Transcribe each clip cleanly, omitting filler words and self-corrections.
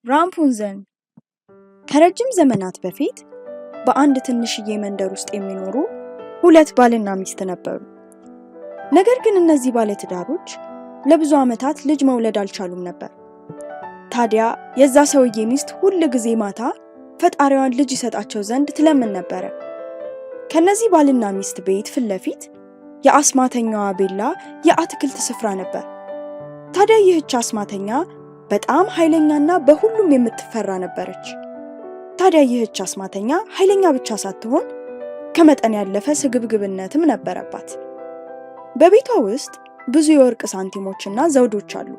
ራፑንዘል ከረጅም ዘመናት በፊት በአንድ ትንሽዬ መንደር ውስጥ የሚኖሩ ሁለት ባልና ሚስት ነበሩ። ነገር ግን እነዚህ ባለትዳሮች ለብዙ ዓመታት ልጅ መውለድ አልቻሉም ነበር። ታዲያ የዛ ሰውዬ ሚስት ሁል ጊዜ ማታ ፈጣሪዋን ልጅ ይሰጣቸው ዘንድ ትለምን ነበር። ከነዚህ ባልና ሚስት ቤት ፊት ለፊት የአስማተኛዋ ቤላ የአትክልት ስፍራ ነበር። ታዲያ ይህች አስማተኛ በጣም ኃይለኛና በሁሉም የምትፈራ ነበረች። ታዲያ ይህች አስማተኛ ኃይለኛ ብቻ ሳትሆን ከመጠን ያለፈ ስግብግብነትም ነበረባት። በቤቷ ውስጥ ብዙ የወርቅ ሳንቲሞችና ዘውዶች አሉ።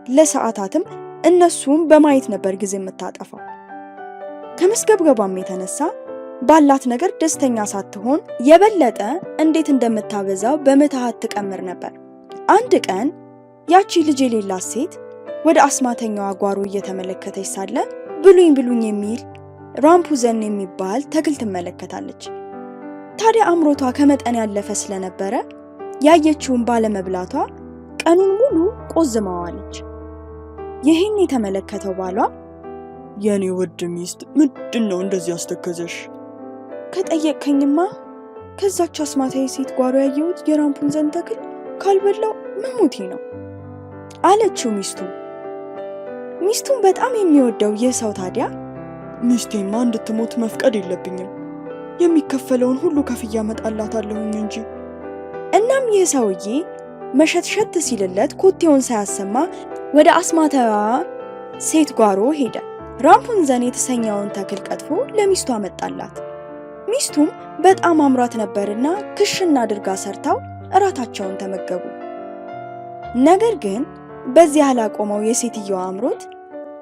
ለሰዓታትም እነሱም በማየት ነበር ጊዜ የምታጠፋው። ከመስገብገቧም የተነሳ ባላት ነገር ደስተኛ ሳትሆን የበለጠ እንዴት እንደምታበዛው በምትሃት ትቀምር ነበር። አንድ ቀን ያቺ ልጅ የሌላት ሴት ወደ አስማተኛዋ ጓሮ እየተመለከተች ሳለ ብሉኝ ብሉኝ የሚል ራፑንዘል የሚባል ተክል ትመለከታለች። ታዲያ አምሮቷ ከመጠን ያለፈ ስለነበረ ያየችውን ባለመብላቷ ቀኑን ሙሉ ቆዝማዋለች። ይህን የተመለከተው ባሏ የኔ ውድ ሚስት ምንድነው እንደዚህ አስተከዘሽ? ከጠየቅከኝማ ከዛች አስማታዊ ሴት ጓሮ ያየሁት የራፑንዘል ተክል ካልበላው መሞቴ ነው አለችው ሚስቱን በጣም የሚወደው ይህ ሰው ታዲያ ሚስቴማ እንድትሞት መፍቀድ የለብኝም፣ የሚከፈለውን ሁሉ ከፍያ መጣላታለሁኝ እንጂ። እናም ይህ ሰውዬ መሸትሸት ሲልለት ኮቴውን ሳያሰማ ወደ አስማታዊዋ ሴት ጓሮ ሄደ። ራፑንዘል የተሰኘውን ተክል ቀጥፎ ለሚስቱ አመጣላት። ሚስቱም በጣም አምሯት ነበርና ክሽና አድርጋ ሰርታው እራታቸውን ተመገቡ። ነገር ግን በዚህ ያላቆመው የሴትየዋ አምሮት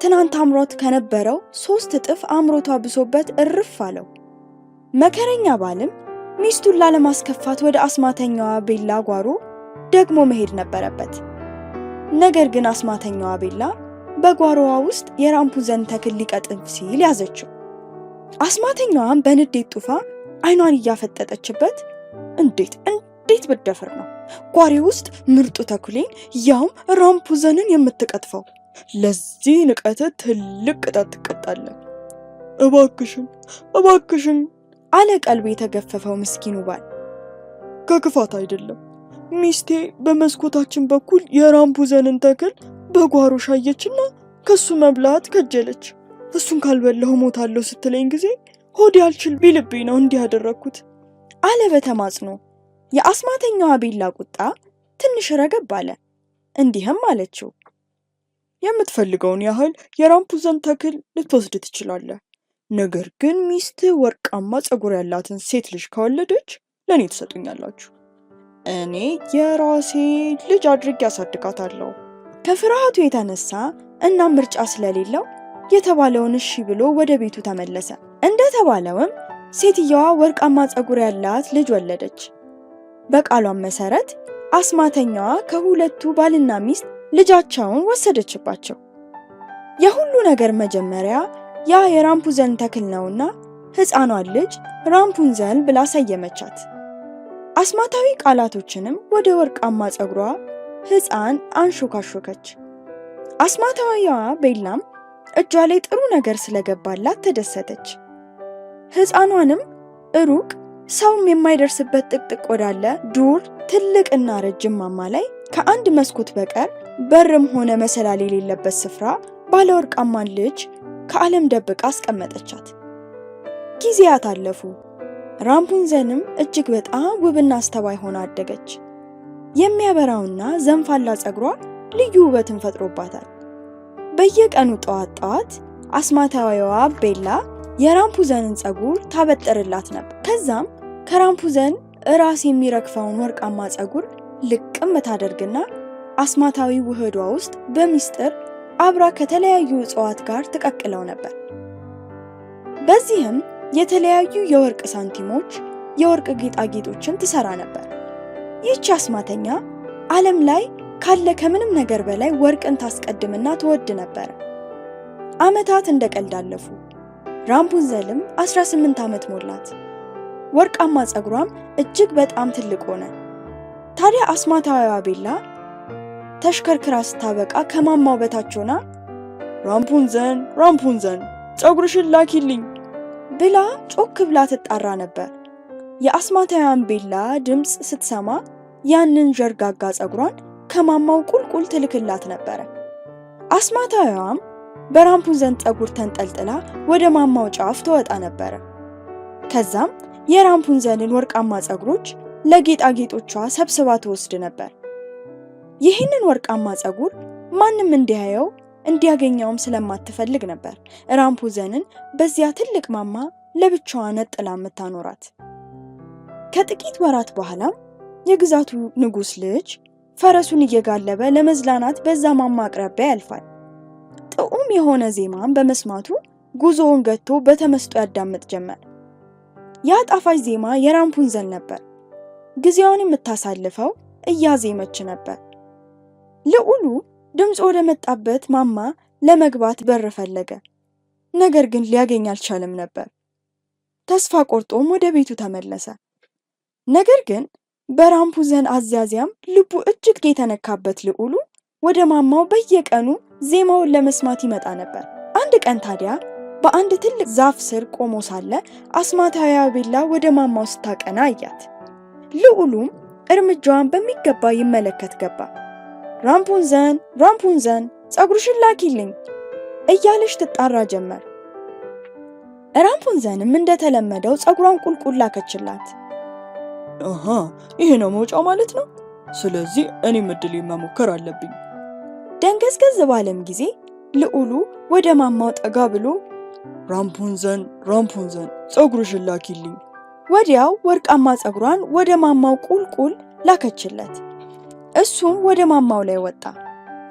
ትናንት አምሮት ከነበረው 3 እጥፍ አምሮቷ ብሶበት እርፍ አለው። መከረኛ ባልም ሚስቱን ላለማስከፋት ወደ አስማተኛዋ ቤላ ጓሮ ደግሞ መሄድ ነበረበት። ነገር ግን አስማተኛዋ ቤላ በጓሮዋ ውስጥ የራፑንዘል ተክል ሊቀጥፍ ሲል ያዘችው። አስማተኛዋም በንዴት ጡፋ አይኗን እያፈጠጠችበት እንዴት ብደፍር ነው ጓሬ ውስጥ ምርጡ ተክሌን ያውም ራፑንዘልን የምትቀጥፈው? ለዚህ ንቀት ትልቅ ቅጣት ትቀጣለህ። እባክሽን አለ ቀልቡ የተገፈፈው ምስኪኑ ባል። ከክፋት አይደለም፣ ሚስቴ በመስኮታችን በኩል የራፑንዘልን ተክል በጓሮ ሻየችና ከሱ መብላት ከጀለች። እሱን ካልበላሁ ሞታለሁ ስትለኝ ጊዜ ሆዴ አልችል ቢልብኝ ነው እንዲህ ያደረኩት አለ በተማጽኖ። የአስማተኛዋ ቤላ ቁጣ ትንሽ ረገብ አለ። እንዲህም አለችው፣ የምትፈልገውን ያህል የራፑንዘል ተክል ልትወስድ ትችላለህ። ነገር ግን ሚስት ወርቃማ ፀጉር ያላትን ሴት ልጅ ከወለደች ለእኔ ትሰጡኛላችሁ። እኔ የራሴ ልጅ አድርጌ ያሳድጋታለሁ። ከፍርሃቱ የተነሳ እና ምርጫ ስለሌለው የተባለውን እሺ ብሎ ወደ ቤቱ ተመለሰ። እንደተባለውም ሴትየዋ ወርቃማ ፀጉር ያላት ልጅ ወለደች። በቃሏም መሰረት አስማተኛዋ ከሁለቱ ባልና ሚስት ልጃቸውን ወሰደችባቸው። የሁሉ ነገር መጀመሪያ ያ የራፑንዘል ተክል ነውና ሕፃኗን ልጅ ራፑንዘል ብላ ሰየመቻት። አስማታዊ ቃላቶችንም ወደ ወርቃማ ፀጉሯ ሕፃን አንሾካሾከች። አስማታዊዋ ቤላም እጇ ላይ ጥሩ ነገር ስለገባላት ተደሰተች። ሕፃኗንም ሩቅ ሰውም የማይደርስበት ጥቅጥቅ ወዳለ ዱር ትልቅና ረጅም ማማ ላይ ከአንድ መስኮት በቀር በርም ሆነ መሰላል የሌለበት ስፍራ ባለ ወርቃማን ልጅ ከዓለም ደብቃ አስቀመጠቻት። ጊዜያት አለፉ። ራፑንዘልም እጅግ በጣም ውብና አስተዋይ ሆና አደገች። የሚያበራውና ዘንፋላ ፀጉሯ ልዩ ውበትን ፈጥሮባታል። በየቀኑ ጠዋት አስማታዊዋ ቤላ የራፑንዘልን ፀጉር ታበጥርላት ነበር። ከዛም ከራፑንዘል ራስ የሚረግፈውን ወርቃማ ፀጉር ልቅም ታደርግና አስማታዊ ውህዷ ውስጥ በሚስጥር አብራ ከተለያዩ እጽዋት ጋር ትቀቅለው ነበር። በዚህም የተለያዩ የወርቅ ሳንቲሞች፣ የወርቅ ጌጣጌጦችን ትሰራ ነበር። ይህች አስማተኛ ዓለም ላይ ካለ ከምንም ነገር በላይ ወርቅን ታስቀድምና ትወድ ነበር። ዓመታት እንደ ቀልድ አለፉ። ራፑንዘልም 18 ዓመት ሞላት። ወርቃማ ፀጉሯም እጅግ በጣም ትልቅ ሆነ። ታዲያ አስማታዊዋ ቤላ ተሽከርክራ ስታበቃ ከማማው በታች ሆና ራምፑንዘን ራምፑንዘን ፀጉርሽን ላኪልኝ ብላ ጮክ ብላ ትጣራ ነበር። የአስማታዊያን ቤላ ድምፅ ስትሰማ ያንን ዠርጋጋ ፀጉሯን ከማማው ቁልቁል ትልክላት ነበር። አስማታዊያም በራምፑንዘን ፀጉር ተንጠልጥላ ወደ ማማው ጫፍ ትወጣ ነበር። ከዛም የራምፑንዘልን ወርቃማ ፀጉሮች ለጌጣጌጦቿ ሰብስባ ትወስድ ነበር። ይህንን ወርቃማ ፀጉር ማንም እንዲያየው እንዲያገኘውም ስለማትፈልግ ነበር ራምፑንዘልን በዚያ ትልቅ ማማ ለብቻዋ ነጥላ የምታኖራት። ከጥቂት ወራት በኋላም የግዛቱ ንጉስ ልጅ ፈረሱን እየጋለበ ለመዝናናት በዛ ማማ አቅራቢያ ያልፋል። ጥዑም የሆነ ዜማን በመስማቱ ጉዞውን ገቶ በተመስጦ ያዳምጥ ጀመር። ያ ጣፋጭ ዜማ የራምፑንዘል ነበር። ጊዜዋን የምታሳልፈው እያዜመች ነበር። ልዑሉ ድምፅ ወደ መጣበት ማማ ለመግባት በር ፈለገ። ነገር ግን ሊያገኝ አልቻለም ነበር። ተስፋ ቆርጦም ወደ ቤቱ ተመለሰ። ነገር ግን በራምፑንዘል አዛዚያም ልቡ እጅግ የተነካበት ልዑሉ ወደ ማማው በየቀኑ ዜማውን ለመስማት ይመጣ ነበር። አንድ ቀን ታዲያ በአንድ ትልቅ ዛፍ ስር ቆሞ ሳለ አስማታዊያ ቤላ ወደ ማማው ስታቀና አያት። ልዑሉም እርምጃዋን በሚገባ ይመለከት ገባ። ራምፑንዘን ራምፑንዘን ፀጉርሽን ላኪልኝ እያለች ትጣራ ጀመር። ራምፑንዘልም እንደተለመደው ፀጉሯን ቁልቁል ላከችላት። አሃ ይሄ ነው መውጫው ማለት ነው። ስለዚህ እኔም እድሌን መሞከር አለብኝ። ደንገዝገዝ ባለም ጊዜ ልዑሉ ወደ ማማው ጠጋ ብሎ ራምፑንዘን ራምፑንዘን ፀጉርሽን ላኪልኝ። ወዲያው ወርቃማ ፀጉሯን ወደ ማማው ቁልቁል ላከችለት። እሱም ወደ ማማው ላይ ወጣ።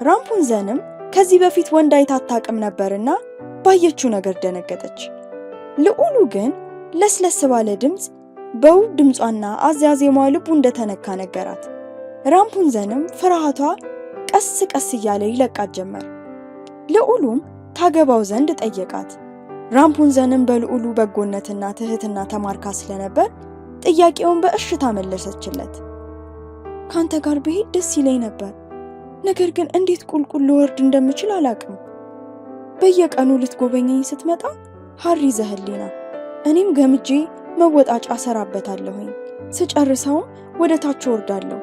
ራምፑንዘልም ከዚህ በፊት ወንድ አይታ አታውቅም ነበርና ባየችው ነገር ደነገጠች። ልዑሉ ግን ለስለስ ባለ ድምፅ በውብ ድምጿና አዛዜሟ ልቡ እንደተነካ ነገራት። ራምፑንዘልም ፍርሃቷ ቀስ ቀስ እያለ ይለቃት ጀመር። ልዑሉም ታገባው ዘንድ ጠየቃት። ራምፑንዘልም በልዑሉ በጎነትና ትህትና ተማርካ ስለነበር ጥያቄውን በእሽታ መለሰችለት። ካንተ ጋር ብሄድ ደስ ይለኝ ነበር፣ ነገር ግን እንዴት ቁልቁል ልወርድ እንደምችል አላቅም። በየቀኑ ልትጎበኘኝ ስትመጣ ሐር ይዘህልኝና እኔም ገምጄ መወጣጫ ሰራበታለሁኝ። ስጨርሰውም ወደ ታች ወርዳለሁ።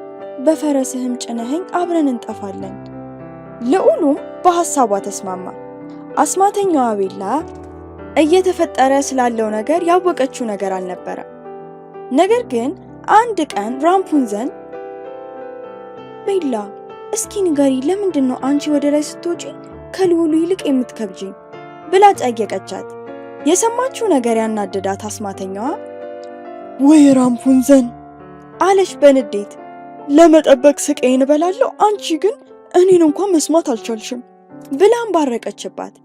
በፈረስህም ጭነኸኝ አብረን እንጠፋለን። ልዑሉም በሐሳቧ ተስማማ። አስማተኛዋ ቤላ እየተፈጠረ ስላለው ነገር ያወቀችው ነገር አልነበረም። ነገር ግን አንድ ቀን ራምፑንዘል ቤላ እስኪ ንገሪ፣ ለምንድን ነው አንቺ ወደ ላይ ስትወጪ ከልዑሉ ይልቅ የምትከብጂኝ ብላ ጠየቀቻት። የሰማችው ነገር ያናደዳት አስማተኛዋ ወይ ራምፑንዘል አለች በንዴት። ለመጠበቅ ስቃዬን እበላለሁ፣ አንቺ ግን እኔን እንኳን መስማት አልቻልሽም ብላም ባረቀችባት።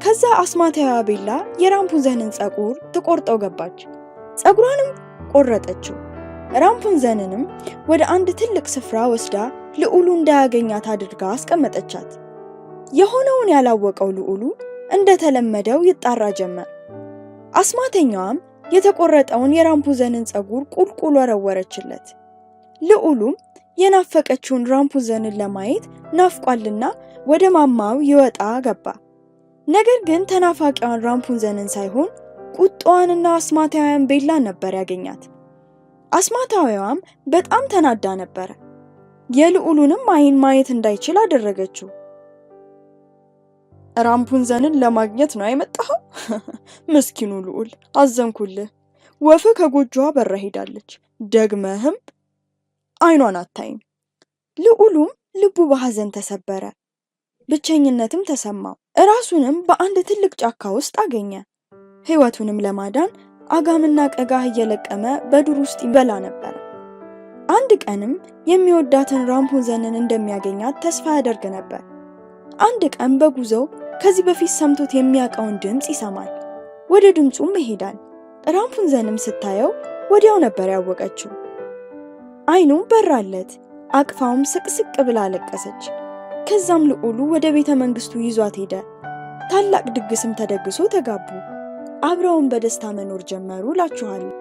ከዛ አስማታዊዋ ቤላ የራምፑንዘልን ፀጉር ትቆርጠው ገባች። ፀጉሯንም ቆረጠችው። ራምፑንዘልንም ወደ አንድ ትልቅ ስፍራ ወስዳ ልዑሉ እንዳያገኛት አድርጋ አስቀመጠቻት። የሆነውን ያላወቀው ልዑሉ እንደተለመደው ይጣራ ጀመር። አስማተኛዋም የተቆረጠውን የራምፑንዘልን ፀጉር ቁልቁል ወረወረችለት። ልዑሉም የናፈቀችውን ራምፑንዘልን ለማየት ናፍቋልና ወደ ማማው ይወጣ ገባ። ነገር ግን ተናፋቂዋን ራምፑንዘልን ሳይሆን ቁጣዋንና አስማታዊያን ቤላን ነበር ያገኛት። አስማታዊዋም በጣም ተናዳ ነበር። የልዑሉንም ዓይን ማየት እንዳይችል አደረገችው። ራምፑንዘልን ለማግኘት ነው የመጣኸው? ምስኪኑ ልዑል አዘንኩልህ። ወፍ ከጎጆዋ በራ ሄዳለች፣ ደግመህም ዓይኗን አታይም። ልዑሉም ልቡ በሐዘን ተሰበረ፣ ብቸኝነትም ተሰማው። ራሱንም በአንድ ትልቅ ጫካ ውስጥ አገኘ። ሕይወቱንም ለማዳን አጋምና ቀጋህ እየለቀመ በዱር ውስጥ ይበላ ነበር። አንድ ቀንም የሚወዳትን ራምፑንዘልን እንደሚያገኛት ተስፋ ያደርግ ነበር። አንድ ቀን በጉዞው ከዚህ በፊት ሰምቶት የሚያውቀውን ድምፅ ይሰማል። ወደ ድምፁም ይሄዳል። ራምፑንዘልም ስታየው ወዲያው ነበር ያወቀችው። ዓይኑም በራለት፣ አቅፋውም ስቅስቅ ብላ አለቀሰች። ከዛም ልዑሉ ወደ ቤተ መንግስቱ ይዟት ሄደ። ታላቅ ድግስም ተደግሶ ተጋቡ። አብረውን በደስታ መኖር ጀመሩ እላችኋለሁ።